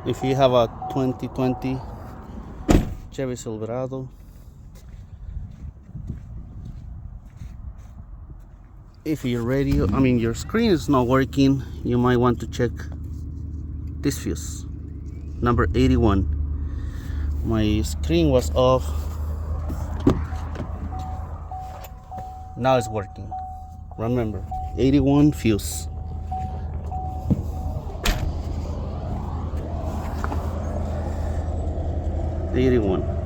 If you have a 2020 Chevy Silverado, if your radio, your screen is not working, you might want to check this fuse, number 81. My screen was off. Now it's working. Remember, 81 fuse. '81.